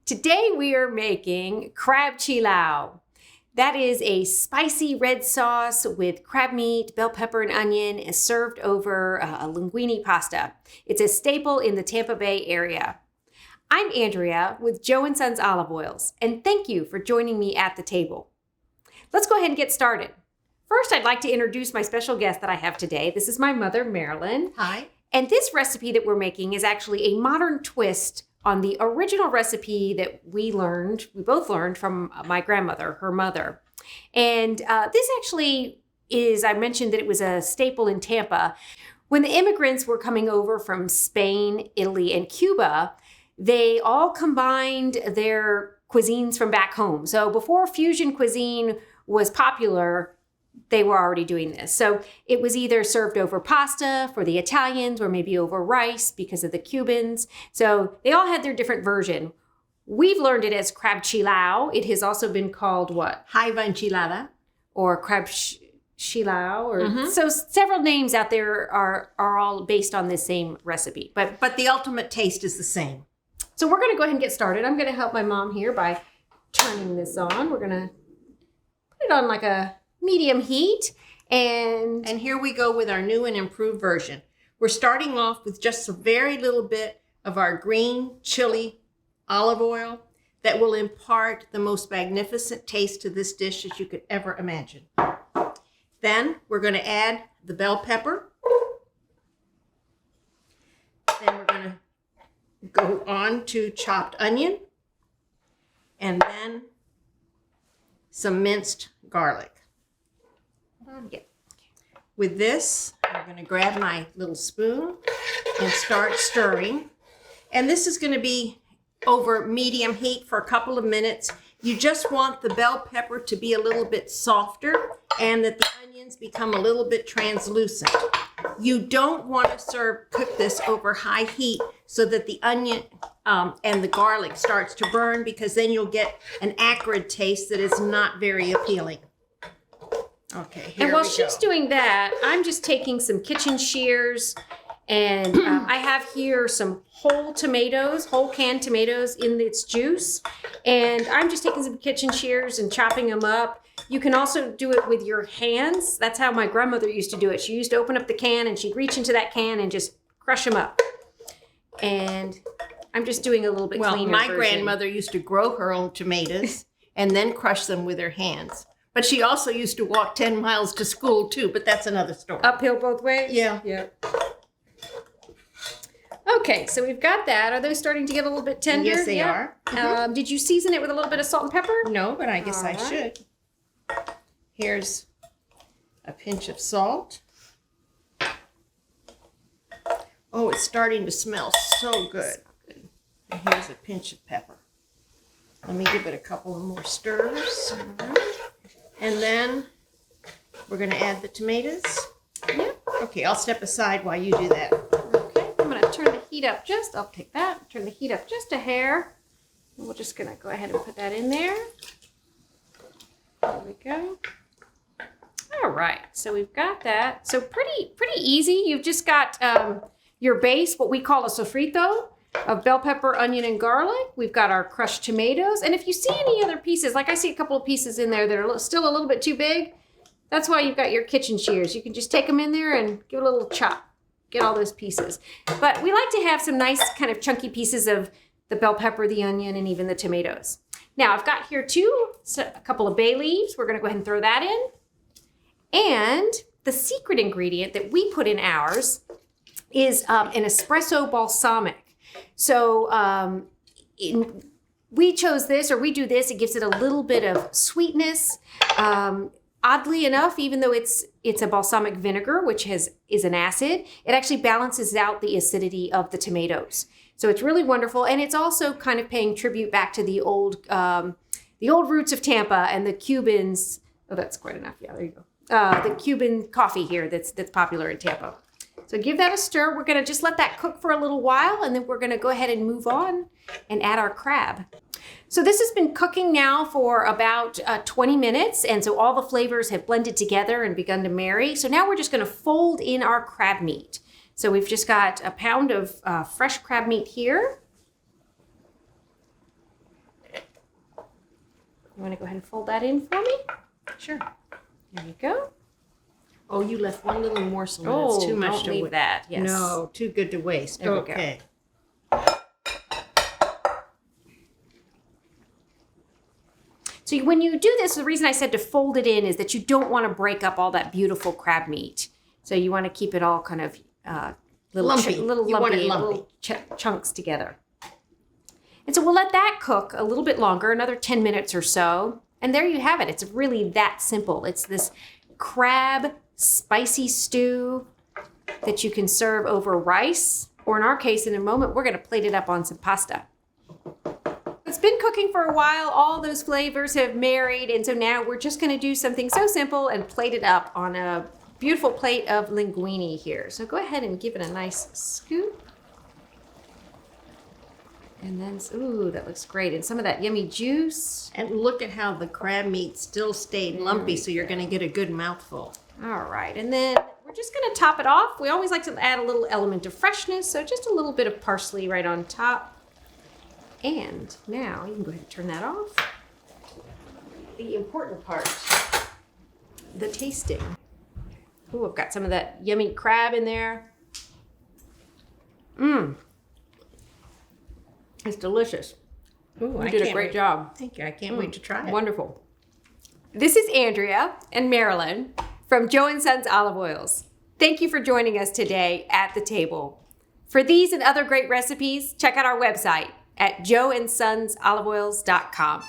Today we are making crab chilau. That is a spicy red sauce with crab meat, bell pepper, and onion and served over a linguine pasta. It's a staple in the Tampa Bay area. I'm Andrea with Joe & Sons Olive Oils, and thank you for joining me at the table. Let's go ahead and get started. First, I'd like to introduce my special guest that I have today. This is my mother, Marilyn. Hi. And this recipe that we're making is actually a modern twist on the original recipe that we both learned from my grandmother, her mother. And this actually is, I mentioned that it was a staple in Tampa. When the immigrants were coming over from Spain, Italy, and Cuba, they all combined their cuisines from back home. So before fusion cuisine was popular, they were already doing this. So it was either served over pasta for the Italians or maybe over rice because of the Cubans. So they all had their different version. We've learned it as crab chilau. It has also been called what? Jaiba enchilada. Or crab chilau. So several names out there are all based on this same recipe. But the ultimate taste is the same. So we're going to go ahead and get started. I'm going to help my mom here by turning this on. We're going to put it on like a medium heat. And here we go with our new and improved version. We're starting off with just a very little bit of our green chili olive oil that will impart the most magnificent taste to this dish as you could ever imagine. Then we're going to add the bell pepper. Then we're going to go on to chopped onion. And then some minced garlic. With this, I'm going to grab my little spoon and start stirring. And this is going to be over medium heat for a couple of minutes. You just want the bell pepper to be a little bit softer and that the onions become a little bit translucent. You don't want to cook this over high heat so that the onion and the garlic starts to burn, because then you'll get an acrid taste that is not very appealing. Okay, and while she's doing that, I'm just taking some kitchen shears, and I have here some whole canned tomatoes in its juice, and I'm just taking some kitchen shears and chopping them up. You can also do it with your hands. That's how my grandmother used to do it. She used to open up the can and she'd reach into that can and just crush them up. And I'm just doing a little bit cleaner my version. Grandmother used to grow her own tomatoes and then crush them with her hands. But she also used to walk 10 miles to school too, but that's another story. Uphill both ways? Yeah. Okay, so we've got that. Are those starting to get a little bit tender? Yes, they are. Did you season it with a little bit of salt and pepper? No, but I guess I should. Here's a pinch of salt. Oh, it's starting to smell so good. And here's a pinch of pepper. Let me give it a couple of more stirs. And then we're going to add the tomatoes. Yep. Okay, I'll step aside while you do that. Okay, I'm going to turn the heat up I'll take that, turn the heat up just a hair. And we're just going to go ahead and put that in there. There we go. All right, so we've got that. So pretty easy. You've just got your base, what we call a sofrito, of bell pepper, onion, and garlic. We've got our crushed tomatoes. And if you see any other pieces, like I see a couple of pieces in there that are still a little bit too big, that's why you've got your kitchen shears. You can just take them in there and give it a little chop. Get all those pieces. But we like to have some nice kind of chunky pieces of the bell pepper, the onion, and even the tomatoes. Now I've got here a couple of bay leaves. We're going to go ahead and throw that in. And the secret ingredient that we put in ours is an espresso balsamic. So we chose this, or we do this. It gives it a little bit of sweetness. Oddly enough, even though it's a balsamic vinegar, which is an acid, it actually balances out the acidity of the tomatoes. So it's really wonderful, and it's also kind of paying tribute back to the old roots of Tampa and the Cubans. Oh, that's quite enough. Yeah, there you go. The Cuban coffee here that's popular in Tampa. So give that a stir. We're going to just let that cook for a little while, and then we're going to go ahead and move on and add our crab. So this has been cooking now for about 20 minutes, and so all the flavors have blended together and begun to marry. So now we're just going to fold in our crab meat. So we've just got a pound of fresh crab meat here. You want to go ahead and fold that in for me? Sure. There you go. Oh, you left one little morsel. Oh, it's too much don't to leave that. Yes. No, too good to waste. There we Okay. So when you do this, the reason I said to fold it in is that you don't want to break up all that beautiful crab meat. So you want to keep it all kind of little lumpy. Little chunks together. And so we'll let that cook a little bit longer, another 10 minutes or so. And there you have it. It's really that simple. It's this crab spicy stew that you can serve over rice, or in our case, in a moment, we're going to plate it up on some pasta. It's been cooking for a while. All those flavors have married, and so now we're just going to do something so simple and plate it up on a beautiful plate of linguine here. So go ahead and give it a nice scoop. And then, ooh, that looks great. And some of that yummy juice. And look at how the crab meat still stayed lumpy, so you're going to get a good mouthful. All right, and then we're just going to top it off. We always like to add a little element of freshness, so just a little bit of parsley right on top. And now you can go ahead and turn that off. The important part, the tasting. Ooh, I've got some of that yummy crab in there. Mmm. It's delicious. Ooh, You did a great job. Thank you. I can't wait to try it. Wonderful. This is Andrea and Marilyn from Joe & Sons Olive Oils. Thank you for joining us today at the table. For these and other great recipes, check out our website at joeandsonsoliveoils.com.